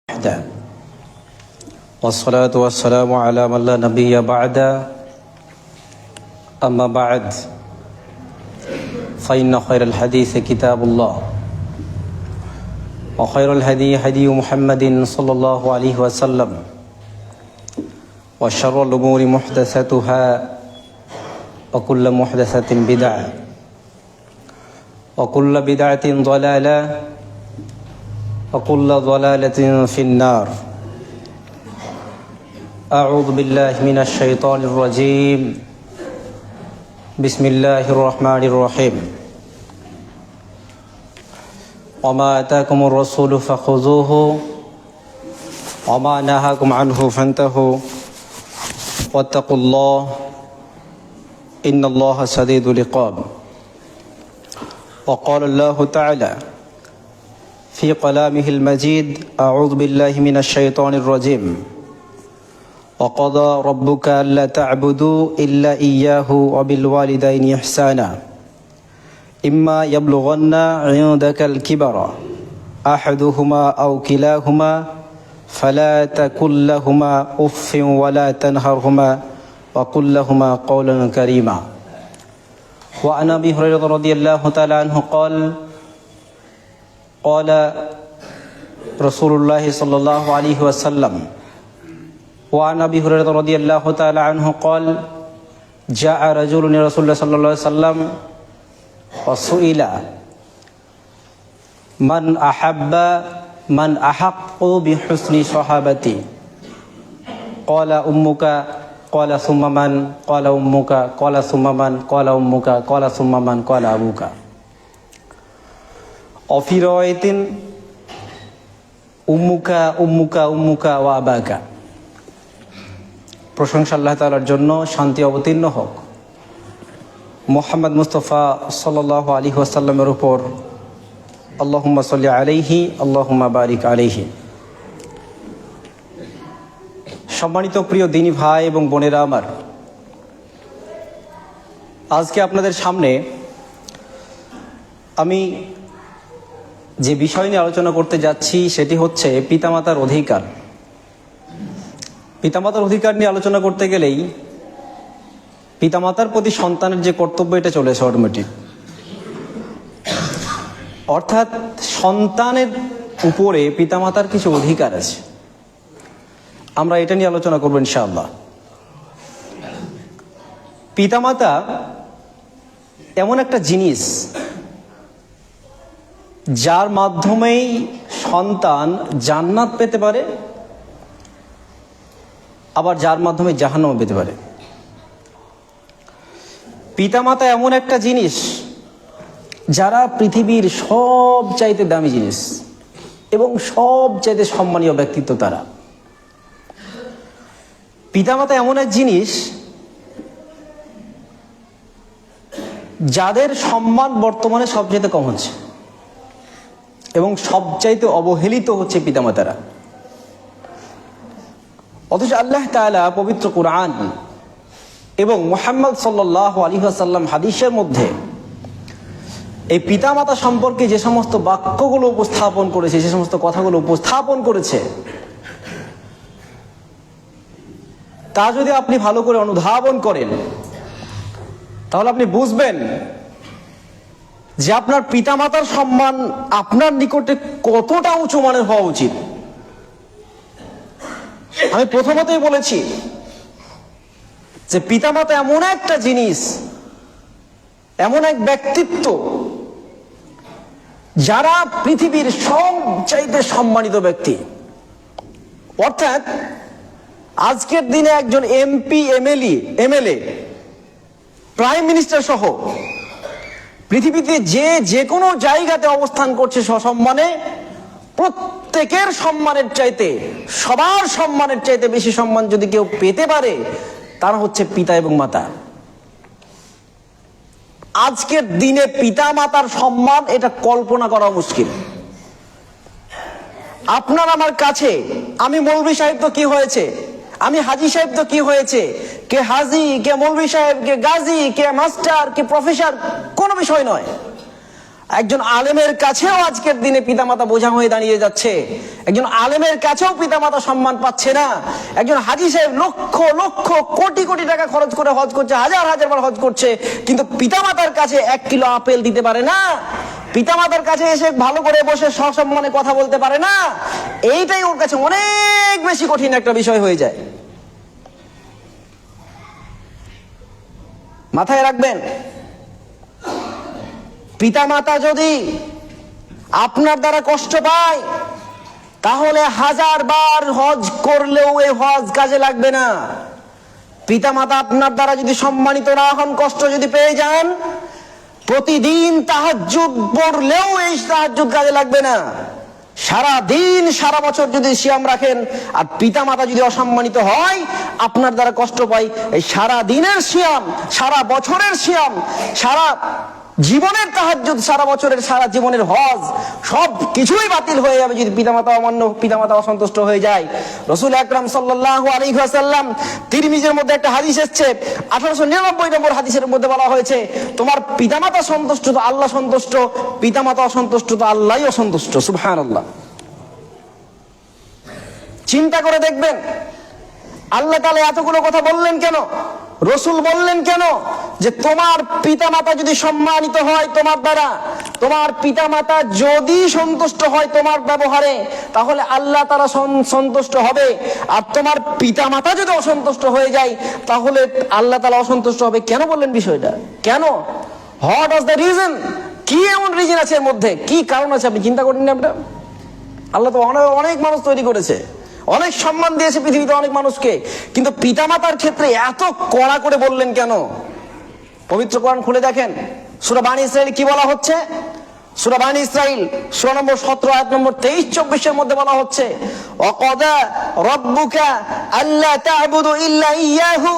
وحده والصلاة والسلام على من لا نبي بعد أما بعد فإن خير الحديث كتاب الله وخير الهدي هدي محمد صلى الله عليه وسلم وشر الأمور محدثاتها وكل محدثة بدعة وكل بدعة ضلالة وكل ضلالة في النار أعوذ بالله من الشيطان الرجيم بسم الله الرحمن الرحيم وما آتاكم الرسول فخذوه وما نهاكم عنه فانتهوا واتقوا الله إن الله شديد العقاب وقال الله تعالى في كلامه المجيد أعوذ بالله من الشيطان الرجيم وقضى ربك ألا تعبدوا إلا إياه وبالوالدين إحسانا إما يبلغن عندك الكبر أحدهما أو كلاهما فلا تقل لهما أف ولا تنهرهما وقل لهما قولا كريما وعن أبي هريرة رضي الله تعالى عنه قال رسول الله صلى الله عليه وسلم وعن أبي هريرة رضي الله تعالى عنه قال جاء رجل لرسول الله صلى الله عليه وسلم وسئل من أحق بحسن صحابتي قال أمك قال ثم من قال أمك قال ثم من قال أمك قال ثم من قال أبوك وفي رواية أمك أمك أمك وأباك প্রশংসা আল্লাহ তাআলার জন্য, শান্তি অবতীর্ণ হোক মুহাম্মদ মুস্তাফা সাল্লাল্লাহু আলাইহি ওয়াসাল্লামের উপর। আল্লাহুম্মা সাল্লি আলাইহি আল্লাহুম্মা বারিক আলাইহি। সম্মানিত প্রিয় দিনী ভাই এবং বোনেরা আমার, আজকে আপনাদের সামনে আমি যে বিষয় নিয়ে আলোচনা করতে যাচ্ছি সেটি হচ্ছে পিতামাতার অধিকার। পিতামাতার অধিকার নিয়ে আলোচনা করতে গেলেই পিতামাতার প্রতি সন্তানের যে কর্তব্য এটা চলে আসে অটোমেটিক। অর্থাৎ সন্তানের উপরে পিতামাতার কিছু অধিকার আছে, আমরা এটা নিয়ে আলোচনা করবো ইনশাআল্লাহ। পিতামাতা এমন একটা জিনিস যার মাধ্যমেই সন্তান জান্নাত পেতে পারে, আবার যার মাধ্যমে জাহান্নাম পেতে পারে। পিতামাতা এমন একটা জিনিস যারা পৃথিবীর সব চাইতে দামি জিনিস এবং সব চাইতে সম্মানীয় ব্যক্তিত্ব তারা। পিতামাতা এমন এক জিনিস যাদের সম্মান বর্তমানে সবচাইতে কম হচ্ছে এবং সবচাইতে অবহেলিত হচ্ছে পিতামাতারা। অথচ আল্লাহ তাআলা পবিত্র কুরআন এবং মুহাম্মদ সাল্লাল্লাহু আলাইহি ওয়াসাল্লাম হাদিসের মধ্যে এই পিতামাতা সম্পর্কে যে সমস্ত বাক্যগুলো উপস্থাপন করেছে, যে সমস্ত কথাগুলো উপস্থাপন করেছে, তা যদি আপনি ভালো করে অনুধাবন করেন তাহলে আপনি বুঝবেন যে আপনার পিতামাতার সম্মান আপনার নিকটে কতটা উঁচু মানের হওয়া উচিত। আমি প্রথমতেই বলেছি যে পিতামাতা এমন একটা জিনিস, এমন এক ব্যক্তিত্ব যারা পৃথিবীর সবচাইতে সম্মানিত ব্যক্তি। অর্থাৎ আজকের দিনে একজন এমপি, এমএলএ, প্রাইম মিনিস্টার সহ পৃথিবীতে যে কোনো জায়গাতে অবস্থান করছে সসম্মানে, প্রত্যেকের সম্মানের চাইতে, সবার সম্মানের চাইতে বেশি সম্মান যদি কেউ পেতে পারে তারা হচ্ছে পিতা এবং মাতা। আজকের দিনে পিতা মাতার সম্মান এটা কল্পনা করা মুশকিল। আপনার আমার কাছে আমি মৌলভী সাহেব তো কি হয়েছে, আমি হাজী সাহেব তো কি হয়েছে, কে হাজী, কে মৌলভী সাহেব, কে গাজী, কে মাস্টার, কে প্রফেসর, কোনো বিষয় নয়। একজন আলেমের কাছেও আজকের দিনে পিতামাতা বোঝা হয়ে দাঁড়িয়ে যাচ্ছে। একজন আলেমের কাছেও পিতামাতা সম্মান পাচ্ছে না। একজন হাজী সাহেব লক্ষ লক্ষ কোটি কোটি টাকা খরচ করে হজ করছে, হাজার হাজার বার হজ করছে, কিন্তু পিতামাতার কাছে 1 কিলো আপেল দিতে পারে না। পিতামাতার কাছে এসে ভালো করে বসে সসম্মানে কথা বলতে পারে না। এইটাই ওর কাছে অনেক বেশি কঠিন একটা বিষয় হয়ে যায়। মাথায় রাখবেন, পিতামাতা যদি আপনার দ্বারা কষ্ট পায় তাহলে 1000 বার হজ করলেও এই হজ কাজে লাগবে না। পিতামাতা আপনার দ্বারা যদি সম্মানিত না হন, কষ্ট যদি পেয়ে যান, প্রতিদিন তাহাজ্জুদ পড়লেও এই তাহাজ্জুদ কাজে লাগবে না। সারা দিন সারা বছর যদি সিয়াম রাখেন আর পিতামাতা যদি অসম্মানিত হয়, আপনার দ্বারা কষ্ট পায়, এই সারা দিনের সিয়াম, সারা বছরের সিয়াম, সারা জীবনের তাহাজ্জুদ, সারা বছরের সারা জীবনের হজ সব কিছুই বাতিল হয়ে যাবে যদি পিতামাতা অমান্য, পিতামাতা অসন্তুষ্ট হয়ে যায়। রাসূল আকরাম সাল্লাল্লাহু আলাইহি ওয়াসাল্লাম, তিরমিজির মধ্যে একটা হাদিস এসেছে, 1899 নম্বর হাদিসের মধ্যে বলা হয়েছে, তোমার পিতামাতা সন্তুষ্ট তো আল্লাহ সন্তুষ্ট, পিতামাতা অসন্তুষ্ট তো আল্লাহই অসন্তুষ্ট। সুবহানাল্লাহ। চিন্তা করে দেখবেন, আল্লাহ তাআলা এতগুলো কথা বললেন কেন? রসুল বললেন কেন? যে তোমার পিতামাতা যদি সম্মানিত হয় তোমার দ্বারা, তোমার পিতামাতা যদি সন্তুষ্ট হয় তোমার ব্যবহারে, তাহলে আল্লাহ তাআলা সন্তুষ্ট হবে। আর তোমার পিতামাতা যদি অসন্তুষ্ট হয়ে যায় তাহলে আল্লাহ তাআলা অসন্তুষ্ট হবে। কেন বললেন বিষয়টা? কেন? What was the reason? কি এমন রিজন আছে এর মধ্যে? কি কারণ আছে? আপনি চিন্তা করেন না? আপনার আল্লাহ তো অনেক মানুষ তৈরি করেছে, অনেক সম্মান দিয়েছে পৃথিবীতে অনেক মানুষকে, কিন্তু পিতামাতার ক্ষেত্রে এত কড়া করে বললেন কেন? পবিত্র কোরআন খুলে দেখেন, সূরা বানী ইসরাঈল কি বলা হচ্ছে? সূরা বানী ইসরাঈল সূরা নম্বর 17 আয়াত নম্বর 23-24 এর মধ্যে বলা হচ্ছে, ওয়াকাদা রাব্বুকা আল্লা তা'বুদু ইল্লা ইয়াহু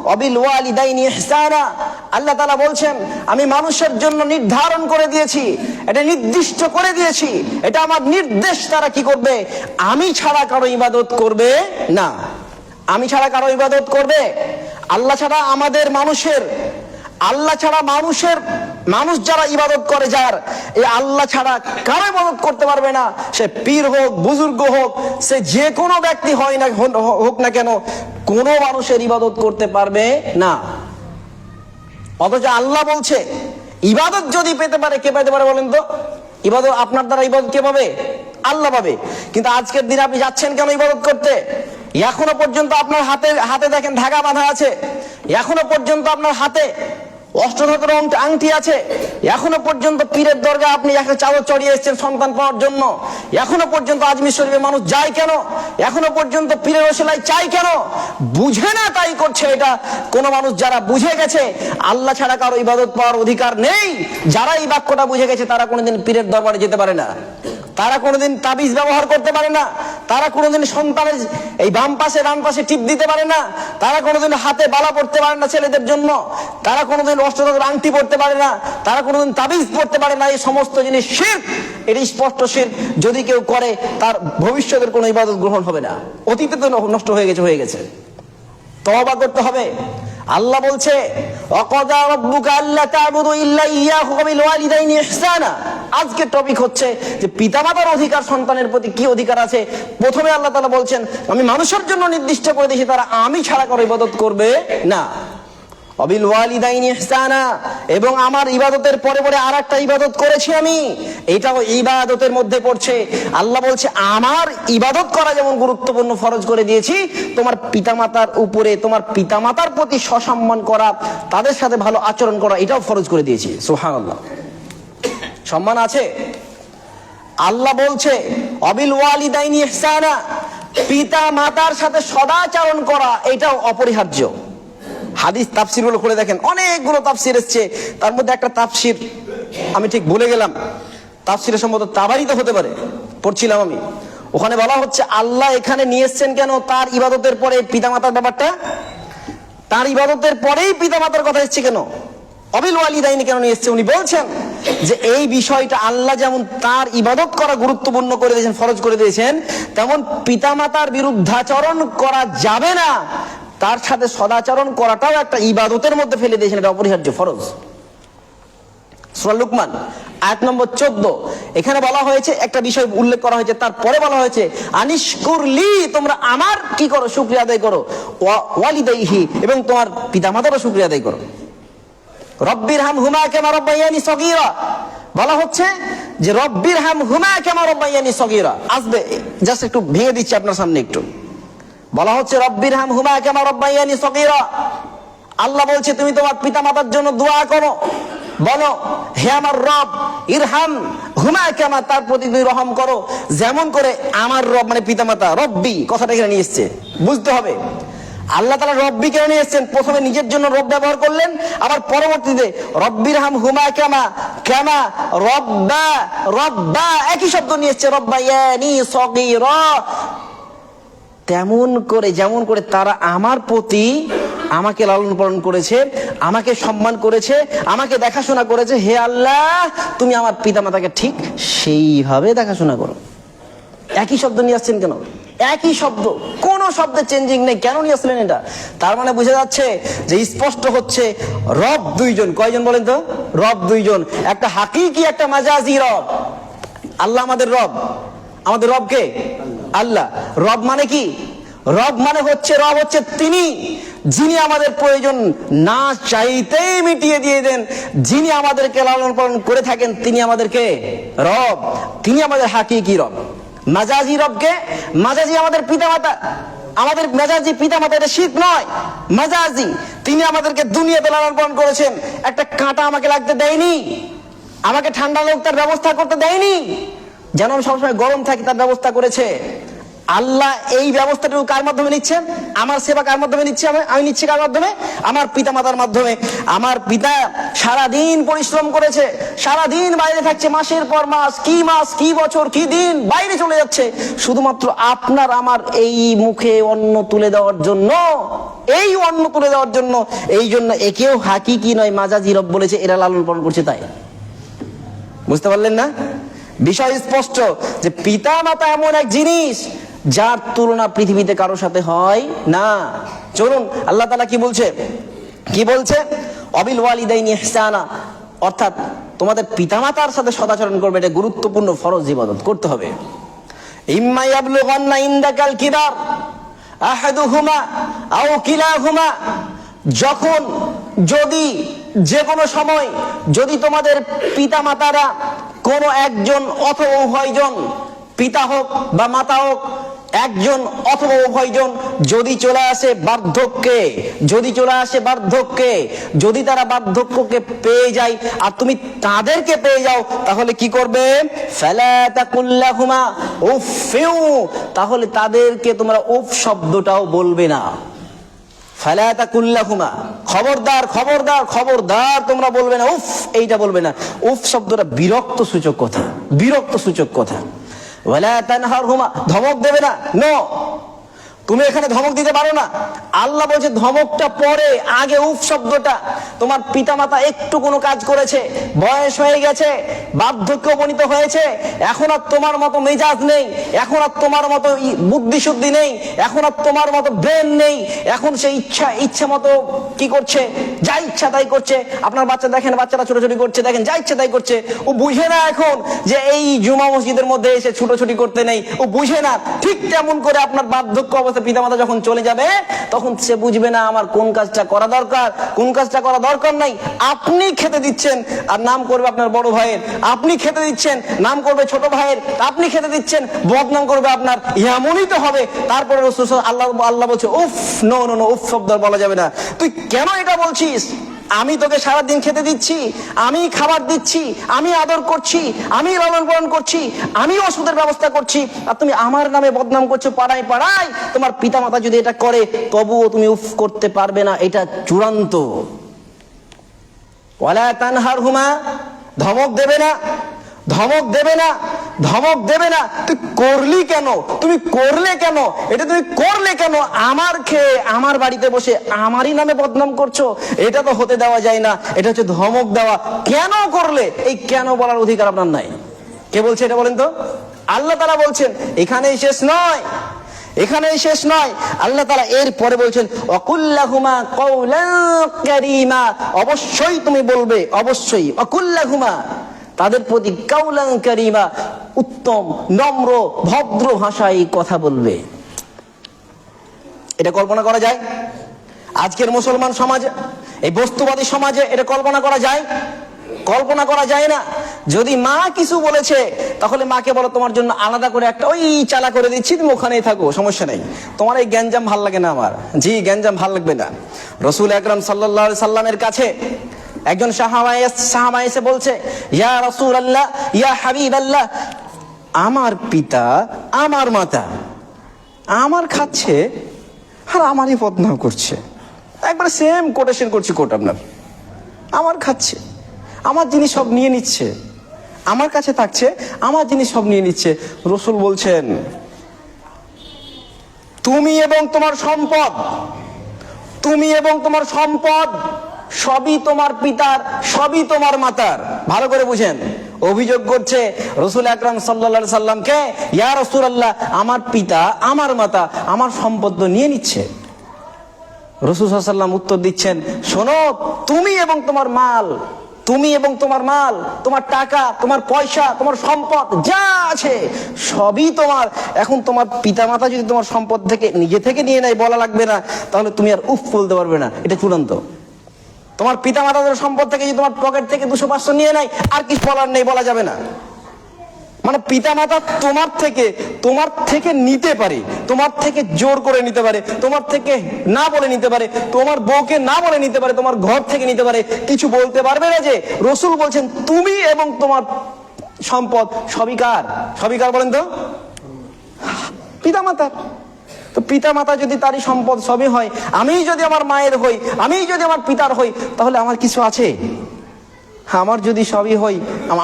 ওয়া বিল ওয়ালিদাইনি ইহসানা। আল্লাহ তাআলা বলছেন, আমি মানুষের জন্য নির্ধারণ করে দিয়েছি, এটা নির্দিষ্ট করে দিয়েছি, এটা আমার নির্দেশ, তারা কি করবে? আমি ছাড়া কারো ইবাদত করবে না। আমি ছাড়া কারো ইবাদত করবে? আল্লাহ ছাড়া আমাদের মানুষের, আল্লাহ ছাড়া মানুষ যারা ইবাদত করে, যার এই আল্লাহ ছাড়া কারো ইবাদত করতে পারবে না। সে পীর হোক, বুজুর্গ হোক, সে যে কোনো ব্যক্তি হয় না হোক না কেন, কোনো মানুষের ইবাদত করতে পারবে না। অথচ আল্লাহ বলছে ইবাদত যদি পেতে পারে, কে পেতে পারে বলেন তো? ইবাদত আপনার দ্বারা ইবাদত কে পাবে? আল্লাহ পাবে। কিন্তু আজকের দিনে আপনি যাচ্ছেন কেন ইবাদত করতে? এখনো পর্যন্ত আপনার হাতে দেখেন ধাগা বাঁধা আছে, এখনো পর্যন্ত আপনার হাতে অষ্টধাতুর আংটি আছে, এখনো পর্যন্ত পীরের দরগা আপনি একটা চাদর চড়িয়ে এসেছেন সন্তান পাওয়ার জন্য, এখনো পর্যন্ত আজমির শরীফে মানুষ যায় কেন? এখনো পর্যন্ত পীরের ওসিলায় চাই কেন? বুঝে না তাই করছে। এটা কোন মানুষ যারা বুঝে গেছে আল্লাহ ছাড়া কারো ইবাদত পাওয়ার অধিকার নেই, যারা এই বাক্যটা বুঝে গেছে তারা কোনোদিন পীরের দরবারে যেতে পারে না, তারা কোনোদিন তাবিজ ব্যবহার করতে পারে না, তারা কোনোদিন সন্তানের এই বাম পাশে ডান পাশে টিপ দিতে পারে না, তারা কোনোদিন হাতে বালা পড়তে পারে না ছেলেদের জন্য, তারা কোনোদিন অষ্টধাতুর আংটি পড়তে পারে না, তারা কোনোদিন তাবিজ পড়তে পারে না। এই সমস্ত জিনিস শিরক, এটি স্পষ্ট শিরক। যদি কেউ করে তার ভবিষ্যতের কোনো ইবাদত গ্রহণ হবে না। অতীতে তো নষ্ট হয়ে গেছে। তওবা করতে হবে। আল্লাহ বলছে, ওয়াকাদা রাব্বুকা আল্লা তা'বুদু ইল্লা ইয়াহু ওয়া বিল ওয়ালিদাইনি ইহসানা। আজকের টপিক হচ্ছে যে পিতামাতার অধিকার, সন্তানের প্রতি কি অধিকার আছে। প্রথমে আল্লাহ তাআলা বলছেন, আমি মানুষের জন্য নির্দিষ্ট করে দিয়েছি তারা আমি ছাড়া কারো ইবাদত করবে না। অবিল ওয়ালিদাইনি ইহসানা, এবং আমার ইবাদতের পরে পরে আরেকটা ইবাদত করেছি আমি, এটাও ইবাদতের মধ্যে পড়ছে। আল্লাহ বলছে আমার ইবাদত করা যেমন গুরুত্বপূর্ণ ফরজ করে দিয়েছি, তোমার পিতামাতার উপরে, তোমার পিতামাতার প্রতি সসম্মান করা, তাদের সাথে ভালো আচরণ করা, এটাও ফরজ করে দিয়েছি। সুবহানাল্লাহ। সম্মান আছে। আল্লাহ বলছে অবিল ওয়ালিদাইনি ইহসানা, পিতা মাতার সাথে সদাচরণ করা এটাও অপরিহার্য। হাদিস তাফসির গুলো খুলে দেখেন, অনেকগুলো তাফসির এসছে, তার মধ্যে একটা তাফসির আমি ঠিক ভুলে গেলাম, তাফসিরের সম্ভবত তাবারিতে হতে পারে, পড়ছিলাম আমি। ওখানে বলা হচ্ছে আল্লাহ এখানে নিয়ে এসছেন কেন? তার ইবাদতের পরে পিতামাতার ব্যাপারটা, তার ইবাদতের পরেই পিতামাতার কথা এসছে কেন? অবিল ওয়ালিদাইনি কেন নিয়ে এসছে? উনি বলছেন যে এই বিষয়টা আল্লাহ যেমন তার ইবাদত করা গুরুত্বপূর্ণ করে দিয়েছেন, ফরজ করে দিয়েছেন, তেমন পিতামাতার বিরুদ্ধাচরণ করা যাবে না, তার সাথে সদাচরণ করাটাও একটা ইবাদতের মধ্যে ফেলে দিয়েছেন, এটা অপরিহার্য, ফরজ। সূরা লুকমান আয়াত নম্বর 14। এখানে বলা হয়েছে, একটা বিষয় উল্লেখ করা হয়েছে, তারপরে বলা হয়েছে আনিশকুরলি, তোমরা আমার কি করো, শুকরিয়া আদায় করো, ওয়ালিদাইহি, এবং তোমার পিতামাতারও শুকরিয়া আদায় করো। রব্বির হামহুমা কামা রাব্বায়ানি সগীরা, বলা হচ্ছে যে রব্বির হামহুমা কামা রাব্বায়ানি সগীরা। আসবে, জাস্ট একটু ভেঙে দিচ্ছি আপনার সামনে একটু। বলা হচ্ছে রব্বির হামহুমা কামা রাব্বায়ানি সগীরা, আল্লাহ বলছে তুমি তোমার পিতামাতার জন্য দোয়া করো, বলো হে আমার রব, ইরহাম হুমা কামা, তার প্রতি তুমি রহম করো যেমন করে আমার রব, মানে পিতামাতা, রব্বি কথাটা এখানে নিয়ে এসছে, বুঝতে হবে আল্লাহ তাআলা রব্বি কেন নিয়ে এসছেন। প্রথমে নিজের জন্য রব ব্যবহার করলেন, আবার পরবর্তীতে রব্বির হাম হুমা কামা, কামা রব্বা, রব্বা একই শব্দ নিয়ে এসছে, রব্বায়ানি সগীরা, তেমন করে যেমন করে তারা আমার প্রতি আমাকে লালন পালন করেছে, আমাকে সম্মান করেছে, আমাকে দেখাশোনা করেছে, হে আল্লাহ তুমি আমার পিতামাতাকে ঠিক সেইভাবে দেখাশোনা করো। একই শব্দ নিয়ে আসছেন কেন? একই শব্দ, কোন শব্দে চেঞ্জিং নেই। কেন নিয়ে আসলেন এটা? তার মানে বোঝা যাচ্ছে যে স্পষ্ট হচ্ছে রব দুইজন। কয়জন বলেন তো? রব দুইজন, একটা হাকিকি, একটা মাজাজি রব। আল্লাহ আমাদের রব। আমাদের রব কে? আল্লাহ। রব মানে কি? রব মানে হচ্ছে, রব হচ্ছে তিনি যিনি আমাদের প্রয়োজন না চাইতেই মিটিয়ে দিয়ে দেন, যিনি আমাদেরকে লালন পালন করে থাকেন, তিনি আমাদেরকে রব, তিনি আমাদের হাকিকি রব। মাজাজি রবকে, মাজাজি আমাদের পিতামাতা, আমাদের মেজাজি পিতামাতা, এটা শিরক নয়, মাজাজি। তিনি আমাদেরকে দুনিয়াতে লালন পালন করেছেন, একটা কাঁটা আমাকে লাগতে দেয়নি, আমাকে ঠান্ডা লোক তার ব্যবস্থা করতে দেয়নি, যেন আমি সবসময় গরম থাকি তার ব্যবস্থা করেছে। আল্লাহ এই ব্যবস্থাটুকু কার মাধ্যমে নিচ্ছেন? আমার সেবা কার মাধ্যমে নিচ্ছি? আমি নিচ্ছি কার মাধ্যমে? আমার পিতা মাতার মাধ্যমে। আমার পিতা সারাদিন পরিশ্রম করেছে, সারাদিন বাইরে থাকছে, মাসের পর মাস, কি বছর, কি দিন বাইরে চলে যাচ্ছে, শুধুমাত্র আপনার আমার এই মুখে অন্ন তুলে দেওয়ার জন্য, এই অন্ন তুলে দেওয়ার জন্য। এই জন্য একেও হাকিকি নয়, মাজাজি রব বলেছে, এরা লালন পালন করছে। তাই বুঝতে পারলেন না? বিষয় স্পষ্ট যে পিতা মাতা এমন এক জিনিস যার তুলনা পৃথিবীতে কারোর সাথে হয় না। চলুন আল্লাহ তাআলা কি বলছে, কি বলছে? অবিল ওয়ালিদাইনি ইহসানা, অর্থাৎ তোমাদের পিতামাতার সাথে সদাচরণ করবে, এটা গুরুত্বপূর্ণ ফরজ ইবাদত করতে হবে। ইম্মা ইয়াবলুগান্না ইনদাকাল কিবার আহাদুহুমা আও কিলাহুমা, যখন, যদি, যে কোনো সময় যদি তোমাদের পিতামাতারা কোনো একজন অথবা উভয়জন, পিতা হোক বা মাতা হোক, একজন অথবা উভয়জন যদি চলে আসে বার্ধক্যে, যদি চলে আসে বার্ধক্যে, যদি তারা বার্ধক্যকে পেয়ে যায় আর তুমি তাদেরকে পেয়ে যাও, তাহলে কি করবে? ফালা তাকুল্লাহুমা উফিউ, তাহলে তাদেরকে তোমরা উফ শব্দটাও বলবে না। ফালা তাকুল্লাহুমা, খবরদার খবরদার খবরদার তোমরা বলবে না, উফ এইটা বলবে না। উফ শব্দটা বিরক্ত সূচক কথা, বিরক্ত সূচক কথা। ওয়ালা তানহারহুমা, ধমক দেবে না, নো, তুমি এখানে ধমক দিতে পারো না। আল্লাহ বলছে ধমকটা পরে, আগে উফ শব্দটা। তোমার পিতামাতা একটু কোনো কাজ করেছে, বয়স হয়ে গেছে, বার্ধক্য উপনীত হয়েছে, এখন আর তোমার মতো মেজাজ নেই, এখন আর তোমার মতো বুদ্ধি শুদ্ধি নেই, এখন আর তোমার মতো ব্রেন নেই, এখন সে ইচ্ছা মতো কি করছে, যা ইচ্ছা তাই করছে। আপনার বাচ্চা দেখেন, বাচ্চারা ছোটাছুটি করছে, দেখেন যা ইচ্ছা তাই করছে। ও বুঝে না এখন যে এই জুমা মসজিদের মধ্যে এসে ছুটোছুটি করতে নেই, ও বুঝে না। ঠিক তেমন করে আপনার বার্ধক্য অবস্থা পিতামাতা যখন চলে যাবে, তখন সে বুঝবে না আমার কোন কাজটা করা দরকার, কোন কাজটা করা দরকার নাই। আপনি খেতে দিচ্ছেন আর নাম করবে আপনার বড় ভাইয়ের, আপনি খেতে দিচ্ছেন নাম করবে ছোট ভাইয়ের, আপনি খেতে দিচ্ছেন বদনাম করবে আপনার, এমনই তো হবে। তারপরে আল্লাহ বলছে উফ, নো নো নো, উফ শব্দ বলা যাবে না। তুই কেন এটা বলছিস? আমি তোকে সারাদিন খেতে দিচ্ছি, আমি খাবার দিচ্ছি, আমি আদর করছি, আমি লালন পালন করছি, আমি ওষুধের ব্যবস্থা করছি, আর তুমি আমার নামে বদনাম করছো পাড়ায় পাড়ায়। তোমার পিতামাতা যদি এটা করে তবুও তুমি উফ করতে পারবে না, এটা চূড়ান্ত। ওয়ালা তানহারহুমা, ধমক দেবে না, ধমক দেবে না, ধমক দেবে না। তুই করলি কেন? তুমি করলে কেন? এটা তুমি করলে কেন? আমার খেয়ে আমার বাড়িতে বসে আমারই নামে বদনাম করছো, এটা তো হতে দেওয়া যায় না। এটা হচ্ছে ধমক দেওয়া। কেন করলে? এই কেন বলার অধিকার আপনার নাই। কে বলছে এটা বলেন তো? আল্লাহ তাআলা বলছেন। এখানেই শেষ নয়, এখানেই শেষ নয়, আল্লাহ তাআলা এর পরে বলছেন ওয়াকুল্লাহুমা কাওলান কারীমা, অবশ্যই তুমি বলবে, অবশ্যই ওয়াকুল্লাহুমা, তাদের প্রতি কাওলান কারীমা, উত্তম নম্র ভদ্র ভাষায় কথা বলবে। এটা কল্পনা করা যায় আজকের মুসলমান সমাজে, এই বস্তুবাদী সমাজে? এটা কল্পনা করা যায়? কল্পনা করা যায় না। যদি মা কিছু বলেছে তাহলে মাকে বলো তোমার জন্য আলাদা করে একটা ওই চালা করে দিচ্ছি, তুমি ওখানেই থাকো, সমস্যা নেই, তোমার এই গ্যাঞ্জাম ভাল লাগে না আমার। জি, গ্যাঞ্জাম ভাল লাগবে না। রাসূল আকরাম সাল্লাল্লাহু আলাইহি সাল্লামের কাছে একজন সাহাবা এসে বলছে, ইয়া রাসূলুল্লাহ, ইয়া হাবিবাল্লাহ, আমার পিতা আমার মাতা আমার খাচ্ছে আর আমারই বদনাম করছে, একবার সেম কোটেশন করছি কোট আপনার, আমার খাচ্ছে, আমার জিনিস সব নিয়ে নিচ্ছে, আমার কাছে থাকছে, আমার জিনিস সব নিয়ে নিচ্ছে। রাসূল বলছেন, তুমি এবং তোমার সম্পদ, তুমি এবং তোমার সম্পদ সবই তোমার পিতার, সবই তোমার মাতার। ভালো করে বুঝেন, অভিযোগ করছে রাসূল আকরাম সাল্লাল্লাহু আলাইহি সাল্লামকে, ইয়া রাসূলুল্লাহ, আমার পিতা আমার মাতা আমার সম্পদ নিয়ে নিচ্ছে। রাসূল সাল্লাল্লাহু আলাইহি সাল্লাম উত্তর দিচ্ছেন, শোনো, তুমি এবং তোমার মাল, তুমি এবং তোমার মাল, তোমার টাকা, তোমার পয়সা, তোমার সম্পদ যা আছে সবই তোমার। এখন তোমার পিতামাতা যদি তোমার সম্পদ থেকে নিজে থেকে নিয়ে নেয়, বলা লাগবে না, তাহলে তুমি আর উফ বলতে পারবে না, এটা চূড়ান্ত। তোমার পিতামাতাদের সম্পদ থেকে যদি তোমার পকেট থেকে 200-500 নিয়ে নেয়, আর কিছু বলার নেই, বলা যাবে না। মানে পিতামাতা তোমার থেকে নিতে পারে, তোমার থেকে জোর করে নিতে পারে, তোমার থেকে না বলে নিতে পারে, তোমার বউকে না বলে নিতে পারে, তোমার ঘর থেকে নিতে পারে, কিছু বলতে পারবে না। যে রাসূল বলছেন তুমি এবং তোমার সম্পদ সবই কার? সবই কার বলেন তো? পিতামাতার। তো পিতামাতা যদি তারই সম্পদ সবই হয়, আমি যদি আমার মায়ের হই, আমি যদি আমার পিতার হই, তাহলে আমার কিছু আছে? আমার যদি সবই হই,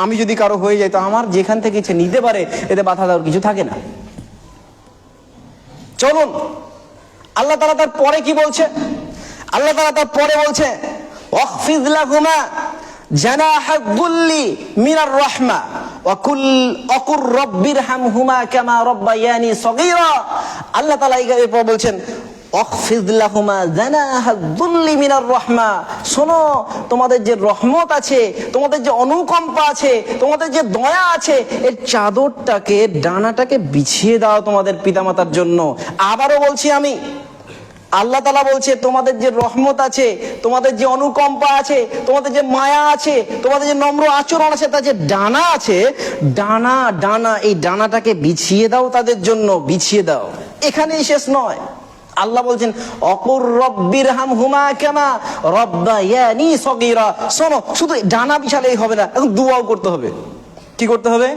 আমি যদি কারো হয়ে যাই, তো আমার যেখান থেকে ইচ্ছে নিতে পারে, এতে বাধা দেওয়ার কিছু থাকে না। চলুন আল্লাহ তাআলা তার পরে কি বলছে? আল্লাহ তাআলা তার পরে বলছে, ওয়াখফিদ লাহুমা জানাহাদ যুল্লি মিনার রাহমা ওয়া কুর রাব্বিরহামহুমা কামা রাব্বায়ানি সগীরা। আল্লাহ তাআলা এরপর বলছেন, ওয়াখফিদ লাহুমা জানাহাদ যুল্লি মিনার রাহমা, শোনো, তোমাদের যে রহমত আছে, তোমাদের যে অনুকম্পা আছে, তোমাদের যে দয়া আছে, এর চাদরটাকে, ডানাটাকে বিছিয়ে দাও তোমাদের পিতামাতার জন্য। আবারও বলছি আমি, আল্লাহ তাআলা বলছে তোমাদের যে রহমত আছে, তোমাদের যে অনুকম্পা আছে, তোমাদের যে মায়া আছে, তোমাদের যে নম্র আচরণ আছে, তার যে ডানা আছে, ডানা এই ডানাটাকে বিছিয়ে দাও তাদের জন্য, বিছিয়ে দাও। এখানেই শেষ নয়, আল্লাহ বলছেন অকুর রব্বিরহামহুমা কামা রাব্বায়ানি সগীরা। শোনো, শুধু ডানা বিছালেই হবে না, এখন দুআও করতে হবে। কি করতে হবে?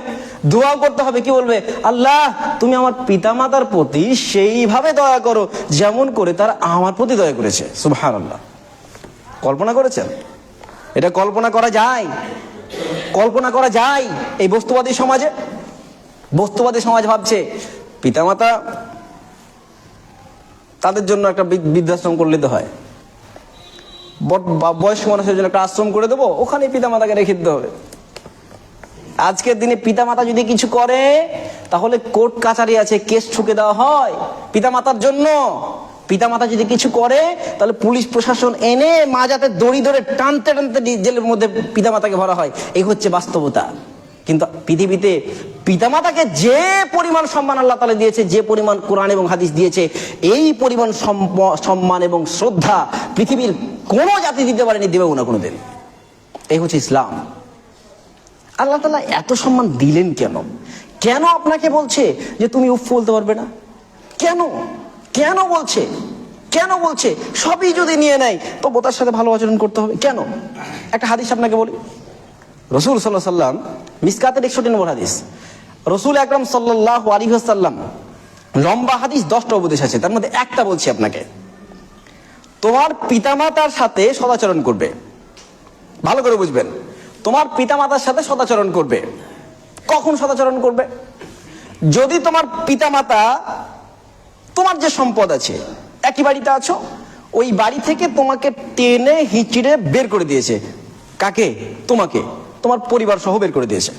দোয়া করতে হবে। কি বলবে? আল্লাহ, তুমি আমার পিতামাতার প্রতি সেইভাবে দয়া করো যেমন করে তারা আমার প্রতি দয়া করেছে। সুবহানাল্লাহ। কল্পনা করেছেন? এটা কল্পনা করা যায়? কল্পনা করা যায় এই বস্তুবাদী সমাজে? বস্তুবাদী সমাজ ভাবছে পিতামাতা তাদের জন্য একটা বৃদ্ধাশ্রম করলে তো হয়, বয়স্ক মানুষের জন্য একটা আশ্রম করে দেবো, ওখানে পিতামাতাকে রেখে দিতে হবে। আজকের দিনে পিতামাতা যদি কিছু করে, তাহলে কোর্ট কাচারি আছে, কেস ঠুকে দেওয়া হয় পিতামাতার জন্য। পিতামাতা যদি কিছু করে, তাহলে পুলিশ প্রশাসন এনে মাজাতে দড়ি ধরে টানতে টানতে জেলের মধ্যে পিতামাতাকে ভরা হয়। এই হচ্ছে বাস্তবতা। কিন্তু পৃথিবীতে পিতামাতাকে যে পরিমাণ সম্মান আল্লাহ তাআলা দিয়েছে, যে পরিমাণ কোরআন এবং হাদিস দিয়েছে, এই পরিমাণ সম্মান এবং শ্রদ্ধা পৃথিবীর কোনো জাতি দিতে পারেনি, দেবেও না কোনোদিন। এই হচ্ছে ইসলাম। আল্লাহ তাআলা এত সম্মান দিলেন কেন? কেন আপনাকে বলছে যে তুমি উফ বলতে পারবে না? কেন কেন বলছে? কেন বলছে সবই যদি নিয়ে নেয় তবু তার সাথে ভালো আচরণ করতে হবে? কেন? একটা হাদিস আপনাকে বলি। রাসূল সাল্লাল্লাহু আলাইহি ওয়াসাল্লাম, মিসকাতের 61 নম্বর হাদিস, রাসূল আকরাম সাল্লাল্লাহু আলাইহি ওয়াসাল্লাম, লম্বা হাদিস 10টা উপদেশ আছে, তার মধ্যে একটা বলছি আপনাকে। তোমার পিতামাতার সাথে সদাচরণ করবে। ভালো করে বুঝবেন, তোমার পিতামাতার সাথে সদাচরণ করবে। কখন সদাচরণ করবে? যদি তোমার পিতামাতা, তোমার যে সম্পদ আছে, একই বাড়িতে আছো, ওই বাড়ি থেকে তোমাকে টেনে হিঁচড়ে বের করে দিয়েছে। কাকে? তোমাকে। তোমার পরিবার সহ বের করে দিয়েছে।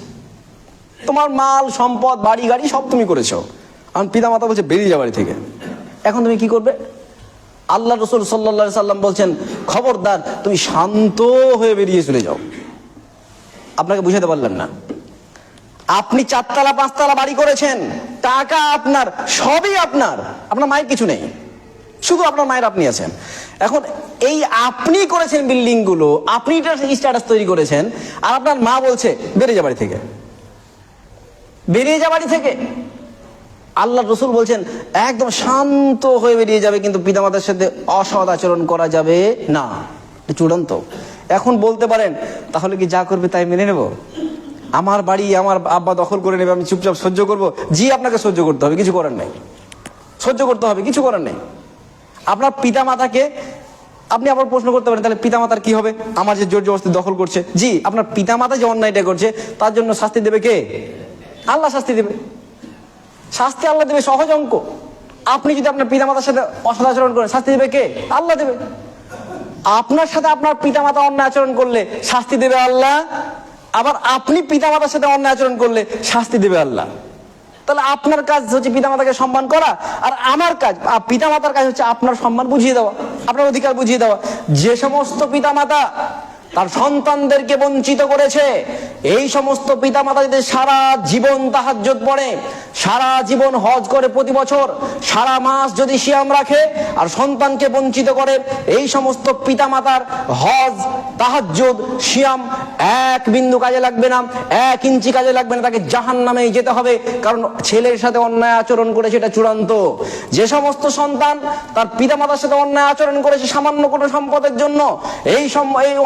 তোমার মাল সম্পদ বাড়ি গাড়ি সব তুমি করেছো, আমার পিতা মাতা বলছে বেরিয়ে যা বাড়ি থেকে। এখন তুমি কি করবে? আল্লাহ রসুল সাল্লাল্লাহু আলাইহি সাল্লাম বলছেন, খবরদার তুমি শান্ত হয়ে বেরিয়ে চলে যাও। আপনাকে বুঝাতে পারলেন না। আপনি 4 তলা 5 তলা বাড়ি করেছেন, টাকা আপনার, সবই আপনার, আপনার মায়ের কিছু নেই, শুধু আপনার মায়ের আপনি আছেন। এখন এই আপনি করেছেন বিল্ডিং গুলো, আপনি স্ট্যাটাস তৈরি করেছেন, আর আপনার মা বলছে বেরিয়ে যা বাড়ি থেকে, বেরিয়ে যা বাড়ি থেকে। আল্লাহ রসুল বলছেন একদম শান্ত হয়ে বেরিয়ে যাবে, কিন্তু পিতামাতার সাথে অসৎ আচরণ করা যাবে না, চূড়ান্ত। এখন বলতে পারেন তাহলে কি যা করবে তাই মেনে নেব? আমার বাড়ি আমার আব্বা দখল করে নেবে, আমি চুপচাপ সহ্য করব? জি, আপনাকে সহ্য করতে হবে, কিছু করার নেই, সহ্য করতে হবে, কিছু করার নেই। আপনার পিতা মাতাকে আপনি আবার প্রশ্ন করতে পারেন, তাহলে পিতা মাতার কি হবে? আমার যে জোর জবরদস্তি দখল করছে, জি, আপনার পিতা মাতা যে অন্যায়টা করছে তার জন্য শাস্তি দেবে কে? আল্লাহ শাস্তি দেবে, শাস্তি আল্লাহ দেবে, সহজ অঙ্ক। আপনি যদি আপনার পিতা মাতার সাথে অসৎ আচরণ করেন, শাস্তি দেবে কে? আল্লাহ দেবে। আপনার সাথে আপনার পিতা মাতা অন্যায় আচরণ করলে শাস্তি দেবে আল্লাহ, আবার আপনি পিতা মাতার সাথে অন্যায় আচরণ করলে শাস্তি দেবে আল্লাহ। তাহলে আপনার কাজ হচ্ছে পিতা মাতাকে সম্মান করা, আর আমার কাজ, পিতা মাতার কাজ হচ্ছে আপনার সম্মান বুঝিয়ে দেওয়া, আপনার অধিকার বুঝিয়ে দেওয়া। যে সমস্ত পিতা মাতা তার সন্তানদেরকে বঞ্চিত করেছে, এই সমস্ত পিতা মাতা যদি সারা জীবন তাহাজ্জুদ পড়ে, সারা জীবন হজ করে প্রতি বছর, সারা মাস যদি সিয়াম রাখে আর সন্তানকে বঞ্চিত করে, এই সমস্ত পিতা মাতার হজ, তাহাজ্জুদ, সিয়াম এক বিন্দু কাজে লাগবে না, 1 ইঞ্চি কাজে লাগবে না, তাকে জাহান্নামেই যেতে হবে, কারণ ছেলের সাথে অন্যায় আচরণ করে সেটা চূড়ান্ত। যে সমস্ত সন্তান তার পিতা মাতার সাথে অন্যায় আচরণ করেছে সামান্য কোনো সম্পদের জন্য, এই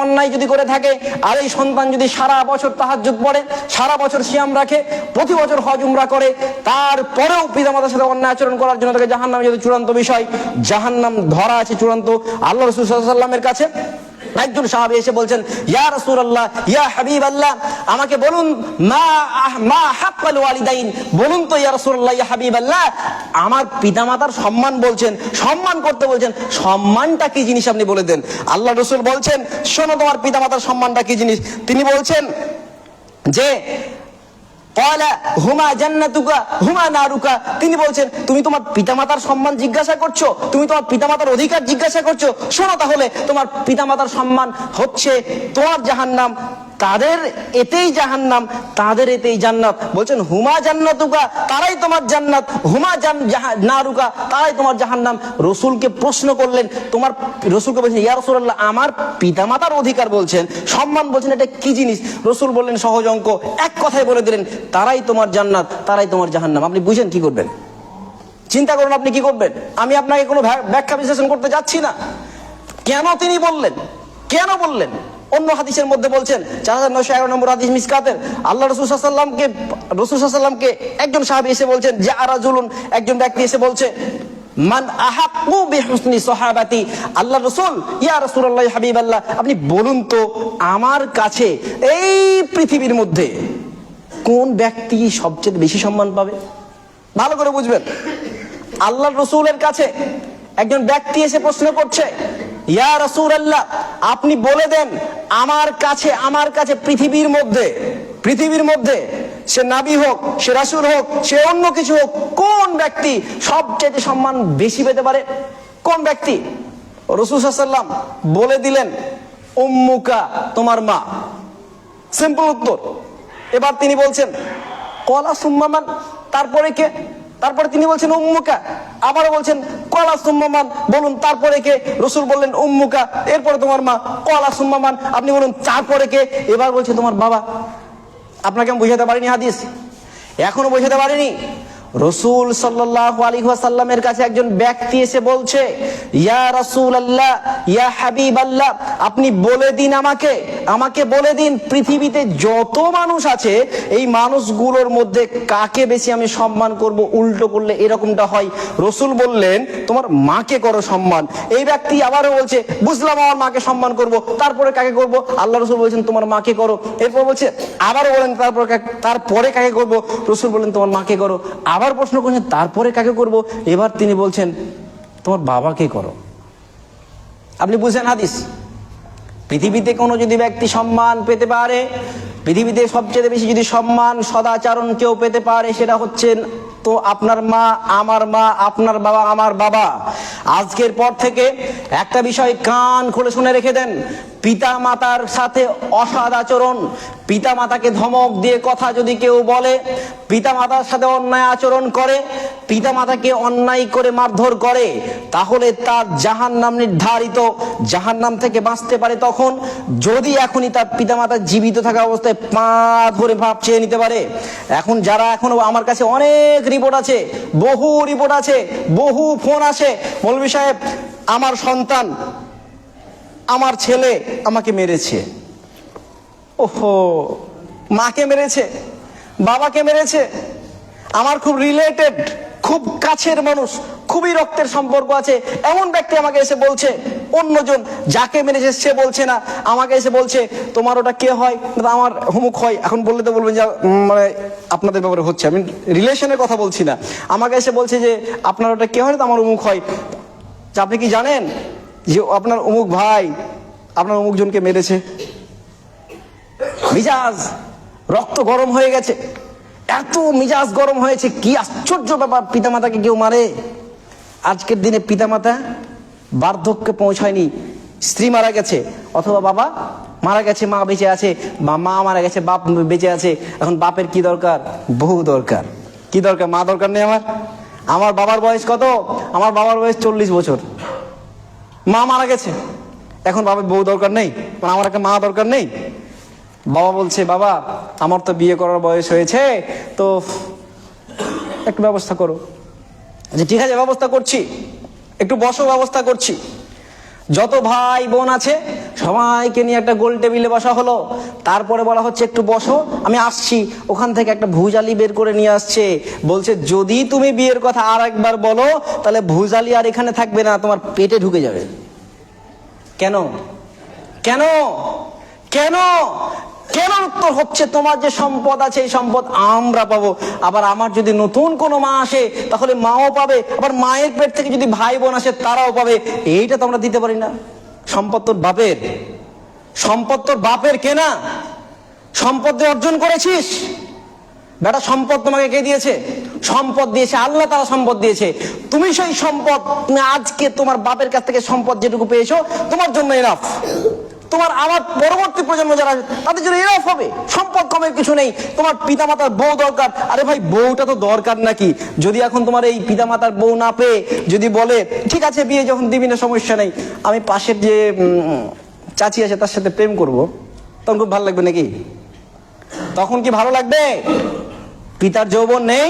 অন্যায় যদি করে থাকে, আর এই সন্তান যদি সারা বছর তাহাজ্জুদ পড়ে, সারা বছর সিয়াম রাখে, প্রতি বছর হজ উমরা করে, তারপরেও পিতা মাতার সাথে অন্যায় আচরণ করার জন্য তাকে জাহান্নামে যেতে চূড়ান্ত বিষয়, জাহান্নাম ধরা আছে চূড়ান্ত। আল্লাহ রাসূল সাল্লাল্লাহু আলাইহি ওয়াসাল্লামের কাছে একজন সাহাবী এসে বলছেন, ইয়া রাসূলুল্লাহ, ইয়া হাবিবাল্লাহ, আমাকে বলুন মা হাক্কাল ওয়ালিদাইন, বলুন তো ইয়া রাসূলুল্লাহ, ইয়া হাবিবাল্লাহ, আমার পিতামাতার সম্মান বলছেন, সম্মান করতে বলছেন, সম্মানটা কি জিনিস আপনি বলে দেন। আল্লাহ রাসূল বলছেন, শোনো তোমার পিতামাতার সম্মানটা কি জিনিস। তিনি বলছেন যে ক্বালা হুমা জান্নাতুকা হুমা নারুকা, তিনি বলছেন তুমি তোমার পিতামাতার সম্মান জিজ্ঞাসা করছো, তুমি তোমার পিতামাতার অধিকার জিজ্ঞাসা করছো, শোনো তাহলে তোমার পিতামাতার সম্মান হচ্ছে তোমার জাহান্নাম, তাদের এতেই জাহান্নাম, তাদের এতেই জান্নাত। বলছেন হুমা জান্নাতুকা, তারাই তোমার জান্নাত, হুমা নারুকা, তারাই তোমার জাহান্নাম। রসুলকে প্রশ্ন করলেন, তোমার রসুলকে বলছেন, ইয়া রাসূলুল্লাহ, আমার পিতামাতার অধিকার বলছেন, সম্মান বলছেন, এটা কি জিনিস? রসুল বললেন সহজ অঙ্ক, এক কথায় বলে দিলেন, তারাই তোমার জান্নাত, তারাই তোমার জাহান্নাম। আপনি বুঝেন কি করবেন? চিন্তা করুন আপনি কি করবেন। আমি আপনাকে কোনো ব্যাখ্যা বিশ্লেষণ করতে যাচ্ছি না। কেন তিনি বললেন, কেন বললেন? অন্য হাদিসের মধ্যে বলছেন 4911 নম্বর হাদিস মিসকাতের, আল্লাহ রাসূল সাল্লাল্লাহু আলাইহি সাল্লামকে একজন সাহাবী এসে বলছেন, যে আরাজুলুন, একজন ব্যক্তি এসে বলছে, মান আহাক্কু বিহুসনি সাহাবাতি, আল্লাহ রাসূল, ইয়া রাসূলুল্লাহ, ইয়া হাবিবাল্লাহ, আপনি বলুন তো আমার কাছে এই পৃথিবীর মধ্যে কোন ব্যক্তি সবচেয়ে বেশি সম্মান পাবে? ভালো করে বুঝবেন। আল্লাহ রাসূলের কাছে একজন ব্যক্তি এসে প্রশ্ন করছে, ইয়া রাসূলুল্লাহ, আপনি বলে দেন আমার কাছে পৃথিবীর মধ্যে সে নবী হোক, সে রাসূল হোক, সে অন্য কিছু হোক, কোন ব্যক্তি সবচেয়ে সম্মান বেশি পেতে পারে? কোন ব্যক্তি? রাসূল সাল্লাল্লাহু আলাইহি ওয়াসাল্লাম বলে দিলেন, উম্মুকা, তোমার মা। সিম্পল উত্তর। এবার তিনি বলছেন, ক্বালা সুম্মা মান, তারপরে কে? তারপরে তিনি বলছেন উম্মুকা, আবারও বলছেন ক্বালা সুম্মা মান, বলুন তারপরে কে? রাসূল বললেন উম্মুকা, এরপরে তোমার মা, ক্বালা সুম্মা মান, আপনি বলুন তারপরে কে? এবার বলছে তোমার বাবা। আপনাকে আমি বুঝাতে পারিনি হাদিস, এখনো বুঝাতে পারিনি। রাসূল সাল্লাল্লাহু আলাইহি ওয়াসাল্লামের কাছে একজন ব্যক্তি এসে বলছে, ইয়া রাসূলুল্লাহ, ইয়া হাবিবাল্লাহ, আপনি বলে দিন আমাকে বলে দিন, পৃথিবীতে যত মানুষ আছে এই মানুষগুলোর মধ্যে কাকে বেশি আমি সম্মান করব? উল্টো করলে এরকমটা হয়। রাসূল বললেন তোমার মাকে করো সম্মান। এই ব্যক্তি আবারও বলছে, বুঝলাম, আমার মাকে সম্মান করব, তারপরে কাকে করব? আল্লাহ রাসূল বলছেন তোমার মাকে করো। এরপর বলছে, আবারও বলেন তারপরে কাকে করব? রাসূল বললেন তোমার মাকে করো। আবার প্রশ্ন করছেন তারপরে কাকে করব? এবার তিনি বলছেন তোমার বাবাকে করো। আপনি বুঝেন হাদিস? পৃথিবীতে কোনো যদি ব্যক্তি সম্মান পেতে পারে, পৃথিবীতে সবচেয়ে বেশি যদি সম্মান সদাচরণ কেউ পেতে পারে, সেটা হচ্ছেন তো আপনার মা, আমার মা, আপনার বাবা, আমার বাবা। আজকের পর থেকে একটা বিষয় কান খুলে শুনে রেখে দেন, পিতা মাতার সাথে অসৎ আচরণ, পিতা মাতাকে ধমক দিয়ে কথা যদি কেউ বলে, পিতা মাতার সাথে অন্যায় আচরণ করে, পিতা মাতাকে অন্যায় করে মারধর করে, তাহলে তার জাহান্নাম নির্ধারিত। জাহান্নাম থেকে বাঁচতে পারে তখন যদি এখনই তার পিতা মাতা জীবিত থাকা অবস্থায় পা ধরে ভাব চেয়ে নিতে পারে। এখন যারা এখনো, আমার কাছে অনেক রিপোর্ট আছে, বহু রিপোর্ট আছে, বহু ফোন আসে, মৌলভী সাহেব আমার সন্তান, আমার ছেলে আমাকে মেরেছে। ওহো, মাকে মেরেছে, বাবাকে মেরেছে, আমার খুব রিলেটেড, খুব কাছের মানুষ, খুবই রক্তের সম্পর্ক আছে এমন ব্যক্তি আমাকে এসে বলছে, অন্যজন যাকে মেরেছে সে বলছে না, আমাকে এসে বলছে তোমার ওটা কে হয়, আমার হুমুক হয়। এখন বললে তো বলবেন যে মানে আপনাদের ব্যাপারে হচ্ছে, আমি রিলেশনের কথা বলছি না। আমাকে এসে বলছে যে আপনার ওটা কে হয়, তো আমার অমুক হয়। আপনি কি জানেন যে আপনার অমুক ভাই আপনার অমুক জনকে মেরেছে? মিজাজ রক্ত গরম হয়ে গেছে, এত মিজাজ গরম হয়েছে, কি আশ্চর্য ব্যাপার, পিতামাতাকে কেউ মারে। আজকের দিনে পিতামাতা বার্ধক্যে পৌঁছায়নি, স্ত্রী মারা গেছে অথবা বাবা মারা গেছে, মা বেঁচে আছে, বা মা মারা গেছে, বাপ বেঁচে আছে। এখন বাপের কি দরকার? বহু দরকার। কি দরকার? মা দরকার নেই আমার? আমার বাবার বয়স কত? আমার বাবার বয়স 40 বছর, মা মারা গেছে, এখন বাবার বউ দরকার নেই, মানে আমার একটা মা দরকার নেই। বাবা বলছে বাবা আমার তো বিয়ে করার বয়স হয়েছে, তো একটু ব্যবস্থা করো। যে ঠিক আছে ব্যবস্থা করছি, একটু বসো, ব্যবস্থা করছি। যত ভাই বোন আছে সবাইকে নিয়ে একটা গোল টেবিলে বসা হলো, তারপরে বলা হচ্ছে একটু বসো, আমি আসছি। ওখান থেকে একটা ভুজালি বের করে নিয়ে আসছে, বলছে যদি তুমি বিয়ের কথা আর একবার বলো তাহলে ভুজালি আর এখানে থাকবে না, তোমার পেটে ঢুকে যাবে। কেন কেন কেন কেন? উত্তর হচ্ছে তোমার যে সম্পদ আছে এই সম্পদ আমরা পাবো, আবার আমার যদি নতুন কোনো মা আসে তাহলে মাও পাবে, আবার মায়ের পেট থেকে যদি ভাই বোন আসে তারাও পাবে। এইটা তো আমরা দিতে পারি না। সম্পদ তোর বাপের, সম্পদ তোর বাপের কেনা, সম্পদ দিয়ে অর্জন করেছিস বেটা। সম্পদ তোমাকে কে দিয়েছে? সম্পদ দিয়েছে আল্লাহ তাআলা, সম্পদ দিয়েছে। তুমি সেই সম্পদ, তুমি আজকে তোমার বাপের কাছ থেকে সম্পদ যেটুকু পেয়েছো তোমার জন্য এনাফ। তোমার আমার পরবর্তী প্রজন্ম যারা তাদের জন্য এনাফ হবে। সম্পদ কমের কিছু নেই। তোমার পিতামাতার বউ দরকার, আরে ভাই বউটা তো দরকার নাকি? যদি এখন তোমার এই পিতামাতার বউ না পেয়ে যদি বলে ঠিক আছে বিয়ে যখন দিবি না সমস্যা নেই, আমি পাশের যে চাচি আছে তার সাথে প্রেম করব, তখন খুব ভালো লাগবে নাকি? তখন কি ভালো লাগবে? পিতার যৌবন নেই?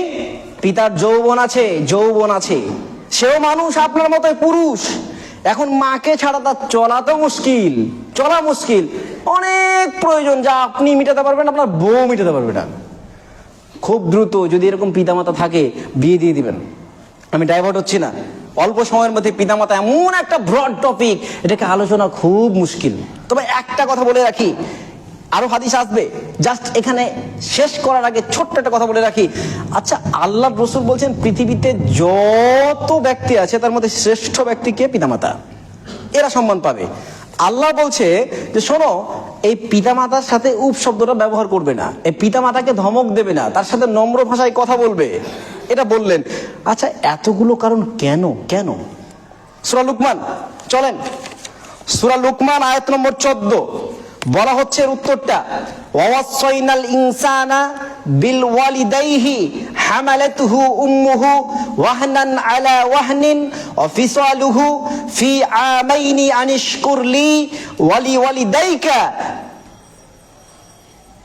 পিতার যৌবন আছে, যৌবন আছে, সেও মানুষ আপনার মতোই পুরুষ। এখন মাকে ছাড়া তার চলা তো মুশকিল, চলা মুশকিল। অনেক প্রয়োজন যা আপনি মেটাতে পারবেন, আপনার বউ মেটাতে পারবে না। খুব দ্রুত যদি এরকম পিতামাতা থাকে বিয়ে দিয়ে দিবেন। আমি ডাইভার্ট হচ্ছি না, অল্প সময়ের মধ্যে পিতামাতা এমন একটা ব্রড টপিক, এটাকে আলোচনা খুব মুশকিল। তবে একটা কথা বলে রাখি, আরো হাদিস আসবে, জাস্ট এখানে শেষ করার আগে ছোট্ট একটা কথা বলে রাখি। আচ্ছা, আল্লাহ রাসূল বলছেন পৃথিবীতে যত ব্যক্তি আছে তার মধ্যে শ্রেষ্ঠ ব্যক্তি কে? পিতামাতা। এরা সম্মান পাবে। আল্লাহ বলছে যে শোনো, এই পিতামাতার সাথে উপ শব্দটা ব্যবহার করবে না, এই পিতামাতাকে ধমক দেবে না, তার সাথে নম্র ভাষায় কথা বলবে, এটা বললেন। আচ্ছা, এতগুলো কারণ কেন? কেন? সূরা লুকমান, চলেন সূরা লুকমান আয়াত নম্বর 14 বলা হচ্ছে এর উত্তরটা, ওয়াসাইনাল ইনসানা বিল ওয়ালিদাইহি হামালাতুহু উম্মুহু ওয়াহনান আলা ওয়াহনিন ওয়া ফিসালুহু ফি আমাইনি আনিশকুর লি ওয়া লিওয়ালিদাইকা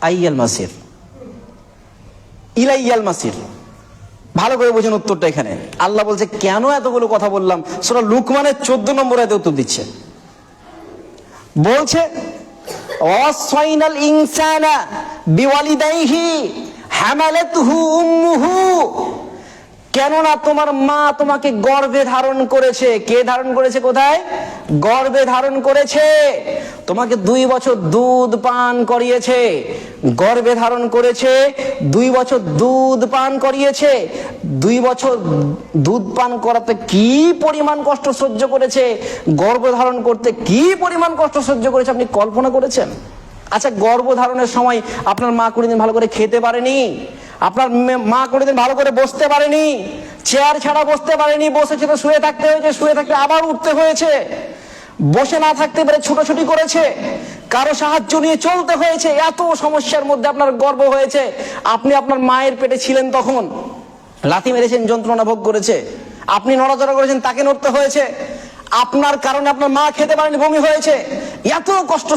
আইয়াল মাসির, ইলাইয়াল মাসির। ভালো করে বুঝুন উত্তরটা এখানে। আল্লাহ বলছে কেন এতগুলো কথা বললাম, সূরা লুকমানের 14 নম্বর আয়াতে উত্তর দিচ্ছে। বলছে ওয়াসাইনাল ইনসানা বিওয়ালিদাইহি হামালাতুহু উম্মুহু, কেননা তোমার মা তোমাকে গর্ভে ধারণ করেছে। কে ধারণ করেছে? কোথায়? গর্ভে ধারণ করেছে। তোমাকে 2 বছর দুধ পান করিয়েছে, গর্ভে ধারণ করেছে, 2 বছর দুধ পান করিয়েছে। 2 বছর দুধ পান করাতে কি পরিমাণ কষ্ট সহ্য করেছে, গর্ভধারণ করতে কি পরিমাণ কষ্ট সহ্য করেছে, আপনি কল্পনা করেছেন? আচ্ছা, গর্ভধারণের সময় আপনার মা কোনোদিন ভালো করে খেতে পারেনি, আপনার মা কোনোদিন ভালো করে বসতে পারেনি, চেয়ার ছাড়া বসতে পারেনি, বসেছে তো শুয়ে থাকতে হয়েছে, শুয়ে থাকতে আবার উঠতে হয়েছে, বসে না থাকতে পারে ছুটোছুটি করেছে, কারো সাহায্য নিয়ে চলতে হয়েছে। এত সমস্যার মধ্যে আপনার গর্ভ হয়েছে, আপনি আপনার মায়ের পেটে ছিলেন তখন লাথি মেরেছেন, যন্ত্রণা ভোগ করেছে, আপনি নড়াচড়া করেছেন, তাকে নড়তে হয়েছে, আপনার কারণে আপনার মা খেতে পারেনি, বমি হয়েছে, এত কষ্ট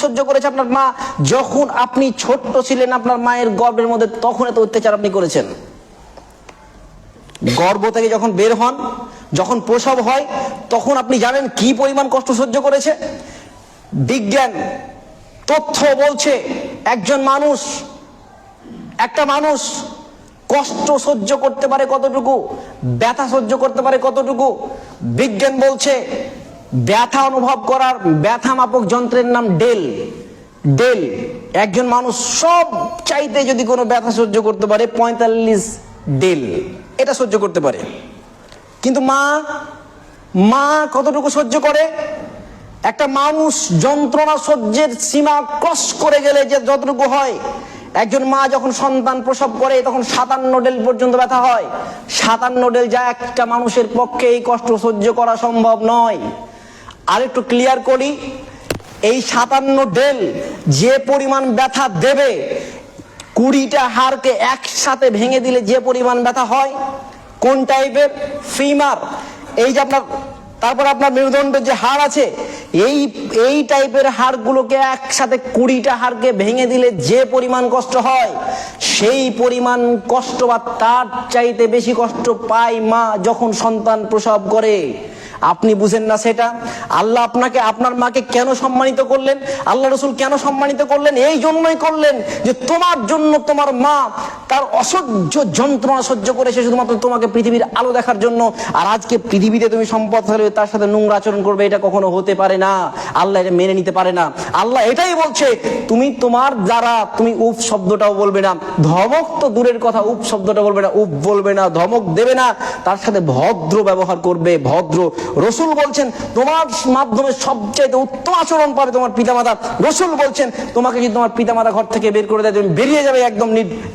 সহ্য করেছে আপনার মা। যখন আপনি ছোট্ট ছিলেন আপনার মায়ের গর্ভের মধ্যে, তখন এত অত্যাচার আপনি করেছেন। গর্ভ থেকে যখন বের হন, যখন প্রসব হয়, তখন আপনি জানেন কি পরিমাণ কষ্ট সহ্য করেছে। বিজ্ঞান তথ্য বলছে একটা মানুষ কষ্ট সহ্য করতে পারে কতটুকু, ব্যথা সহ্য করতে পারে কতটুকু। বিজ্ঞান বলছে ব্যথা অনুভব করার ব্যথা মাপক যন্ত্রের নাম ডেল। একজন মানুষ সব চাইতে যদি কোনো ব্যথা সহ্য করতে পারে 45 ডেল, এটা সহ্য করতে পারে। কিন্তু মা কতটুকু সহ্য করে? একটা মানুষ যন্ত্রণা সহ্যের সীমা ক্রস করে গেলে যে যতটুকু হয়, একজন মা যখন সন্তান প্রসব করে তখন 57 ডেল পর্যন্ত ব্যথা হয়। 57 ডেল, যা একটা মানুষের পক্ষে এই কষ্ট সহ্য করা সম্ভব নয়। আর একটু ক্লিয়ার করি, এই 57 ডেল যে পরিমাণ ব্যথা দেবে, 20টা হাড়কে একসাথে ভেঙে দিলে যে পরিমাণ ব্যথা হয়, কোন টাইপের? ফিমার, এই যে আপনার, তারপর আপনার মেরুদণ্ডের যে হাড় আছে, এই টাইপের হাড়গুলোকে একসাথে 20টা হাড়কে ভেঙে দিলে যে পরিমাণ কষ্ট হয়, সেই পরিমাণ কষ্ট বা তার চাইতে বেশি কষ্ট পায় মা যখন সন্তান প্রসব করে। আপনি বুঝেন না সেটা? আল্লাহ আপনাকে, আপনার মাকে কেন সম্মানিত করলেন? আল্লাহ রসুল কেন সম্মানিত করলেন? এই জন্যই করলেন যে তোমার জন্য তোমার মা তার অসহ্য যন্ত্রণা সহ্য করেছে শুধুমাত্র তোমাকে পৃথিবীর আলো দেখার জন্য। আর আজকে পৃথিবীতে তুমি সম্পদ হলে তার সাথে নোংরা আচরণ করবে, এটা কখনো হতে পারে না। আল্লাহ এটা মেনে নিতে পারে না। আল্লাহ এটাই বলছে, তুমি তোমার দ্বারা তুমি উফ শব্দটাও বলবে না, ধমক তো দূরের কথা, উফ শব্দটা বলবে না, উফ বলবে না, ধমক দেবে না, তার সাথে ভদ্র ব্যবহার করবে, ভদ্র। রসুল বলছেন তোমার মাধ্যমে সবচাইতে উত্তম আচরণ পাবে তোমার পিতামাতা। রসুল বলছেন তোমাকে যদি তোমার পিতামাতা ঘর থেকে বের করে দেয়, তুমি বেরিয়ে যাবে, একদম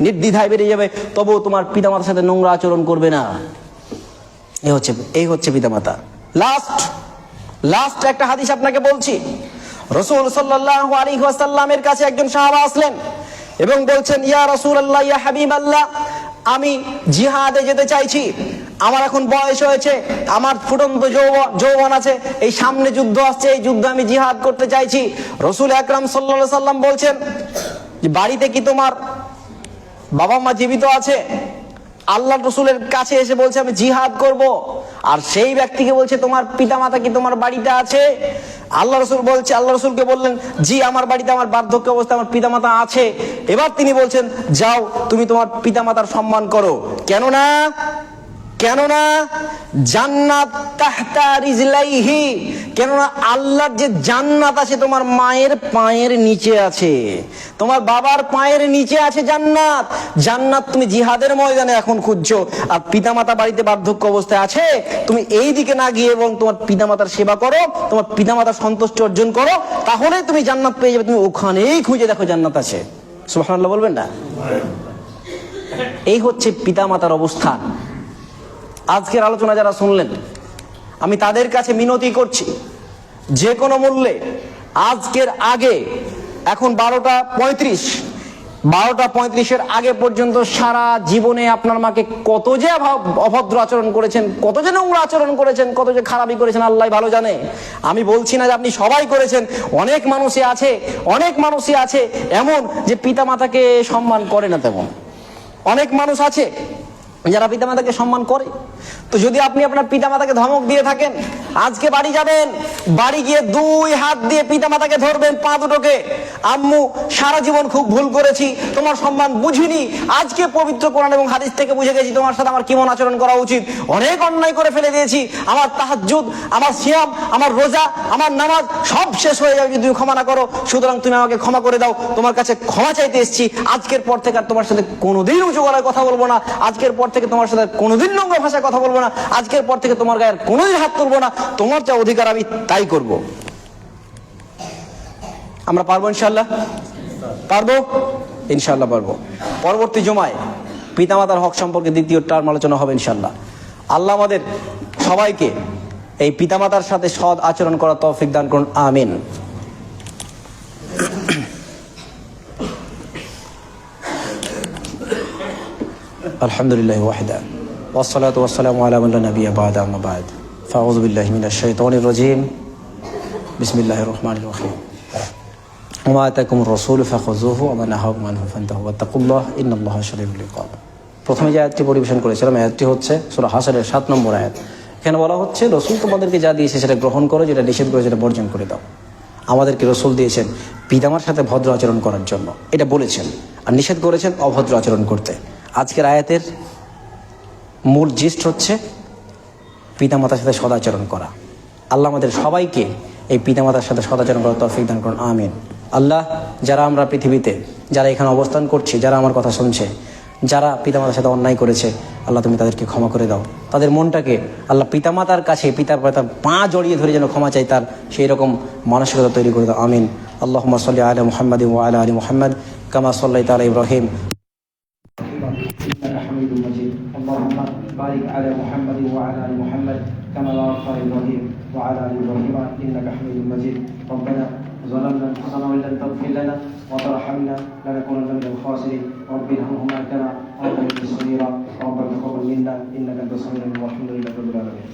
নির্দ্বিধায় বেরিয়ে যাবে, তবুও তোমার পিতামাতার সাথে নোংরা আচরণ করবে না। এই হচ্ছে পিতামাতা। লাস্ট একটা হাদিস আপনাকে বলছি। রাসূল সাল্লাল্লাহু আলাইহি ওয়াসাল্লামের কাছে একজন সাহাবা আসলেন এবং বলছেন, ইয়া রাসূলুল্লাহ, ইয়া হাবিবাল্লাহ, আমি জিহাদে যেতে চাইছি, আমার এখন বয়স হয়েছে, আমার ফুটন্ত যৌবন আছে, এই সামনে যুদ্ধ আসছে, এই যুদ্ধ আমি জিহাদ করতে চাইছি। রাসূল আকরাম সাল্লাল্লাহু আলাইহি সাল্লাম বলছেন যে বাড়িতে কি তোমার বাবা মা জীবিত আছে? আল্লাহ রসুলের কাছে এসে বলছে আমি জিহাদ করব, আর সেই ব্যক্তিকে বলছে তোমার পিতামাতা কি তোমার বাড়িতে আছে? আল্লাহ রসুলকে বললেন, জি, আমার বাড়িতে আমার বার্ধক্য অবস্থা আমার পিতামাতা আছে। এবার তিনি বলছেন, যাও তুমি তোমার পিতামাতার সম্মান করো, কেননা জান্নাত তাহতা রিজলাইহি, কেননা আল্লাহর যে জান্নাত আছে তোমার মায়ের পায়ের নিচে আছে, তোমার বাবার পায়ের নিচে আছে জান্নাত। তুমি জিহাদের ময়দানে এখন খুঁজছো, আর পিতামাতা বাড়িতে বার্ধক্য অবস্থায় আছে, তুমি এই দিকে না গিয়ে এবং তোমার পিতামাতার সেবা করো, তোমার পিতামাতার সন্তুষ্টি অর্জন করো, তাহলে তুমি জান্নাত পেয়ে যাবে। তুমি ওখানেই খুঁজে দেখো জান্নাত আছে। সুবহানাল্লাহ বলবেন না? এই হচ্ছে পিতামাতার অবস্থান। আজকের আলোচনা যারা শুনলেন, আমি তাদের কাছে মিনতি করছি, যে কোনো মূল্যে আজকের আগে, এখন 12:35 আগে পর্যন্ত সারা জীবনে আপনার মাকে কত যে অভদ্র আচরণ করেছেন, কত যে নোংরা আচরণ করেছেন, কত যে খারাপই করেছেন, আল্লাহ ভালো জানে। আমি বলছি না যে আপনি সবাই করেছেন, অনেক মানুষই আছে এমন যে পিতামাতাকে সম্মান করে না। তেমন অনেক মানুষ আছে যারা পিতামাতাকে সম্মান করে। তো যদি আপনি আপনার পিতামাতাকে ধমক দিয়ে থাকেন, আজকে বাড়ি যাবেন, বাড়ি গিয়ে 2 হাত দিয়ে পিতামাতাকে ধরবেন, পা দুটোকে, আম্মু সারা জীবন খুব ভুল করেছি, তোমার সম্মান বুঝিনি, আজকে পবিত্র কোরআন এবং হাদিস থেকে বুঝে গেছি তোমার সাথে আমার কেমন আচরণ করা উচিত, অনেক অন্যায় করে ফেলে দিয়েছি, আমার তাহাজ্জুদ, আমার সিয়াম, আমার রোজা, আমার নামাজ সব শেষ হয়ে যাবে যদি তুমি ক্ষমা না করো, সুতরাং তুমি আমাকে ক্ষমা করে দাও, তোমার কাছে ক্ষমা চাইতে এসেছি, আজকের পর থেকে আর তোমার সাথে কোনোদিন উঁচু গলায় কথা বলবো না, আজকের পর থেকে তোমার সাথে কোনোদিন নোংরা ভাষায় কথা বলবো না, আজকের পর থেকে তোমার গায়ে কোনোদিন হাত তুলবো না, তোমার যা অধিকার আমি তাই করব। আমরা পারবো ইনশাআল্লাহ? পারবো ইনশাআল্লাহ পারবো। পরবর্তী জুমায় পিতামাতার হক সম্পর্কে দ্বিতীয় টার্ম আলোচনা হবে ইনশাল্লাহ। আল্লাহ আমাদের সবাইকে এই পিতামাতার সাথে সৎ আচরণ করার তৌফিক দান করুন, আমিন। আলহামদুলিল্লাহ ওয়াহিদা ওয়াসসালাতু ওয়াসসালামু আলা মান লা নাবিয়্যা বা'দা, আম্মা বা'দ। ফাউযু বিল্লাহি মিনাশ শাইতানির রাজীম। বিসমিল্লাহির রহমানির রহিম। ওয়া মা আতাকুমুর রাসূলু ফাখুযুহু ওয়া মা নাহাকুম আনহু ফান্তাহু ওয়াত্তাকুল্লাহ ইন্নাল্লাহা শাদীদুল ইকাব। প্রথমে যে আয়াতটি পরিবেশন করেছিলাম, আয়াতটি হচ্ছে সূরা হাশরের 7 নম্বর আয়াত। এখানে বলা হচ্ছে, রসুল তোমাদেরকে যা দিয়েছে সেটা গ্রহণ করো, যেটা নিষেধ করে সেটা বর্জন করে দাও। আমাদেরকে রসুল দিয়েছেন পিতামার সাথে ভদ্র আচরণ করার জন্য, এটা বলেছেন, আর নিষেধ করেছেন অভদ্র আচরণ করতে। আজকের আয়াতের মূল জিস্ট হচ্ছে পিতামাতার সাথে সদাচরণ করা। আল্লাহ আমাদের সবাইকে এই পিতামাতার সাথে সদাচরণ করার তৌফিক দান করুন, আমিন। আল্লাহ, যারা আমরা পৃথিবীতে, যারা এখানে অবস্থান করছি, যারা আমার কথা শুনছে, যারা পিতামাতার সাথে অন্যায় করেছে, আল্লাহ তুমি তাদেরকে ক্ষমা করে দাও। তাদের মনটাকে আল্লাহ পিতামাতার কাছে, পিতার পা জড়িয়ে ধরে যেন ক্ষমা চাই, তার সেই রকম মানসিকতা তৈরি করে দাও, আমিন। আল্লাহুম্মা সাল্লি আলা মুহাম্মাদিন ওয়া আলা আলি মুহাম্মাদ কামা সাল্লাইতা আলা ইব্রাহিম إنك حميد مجيد اللهم بارك على محمد وعلى آل محمد كما باركت على إبراهيم وعلى آل إبراهيم إنك حميد مجيد ربنا ظلمنا أنفسنا وإن لم تغفر لنا وترحمنا لنكونن من الخاسرين رب ارحمهما كما ربياني صغيرا ربنا تقبل منا إنك أنت السميع العليم والحمد لله رب العالمين.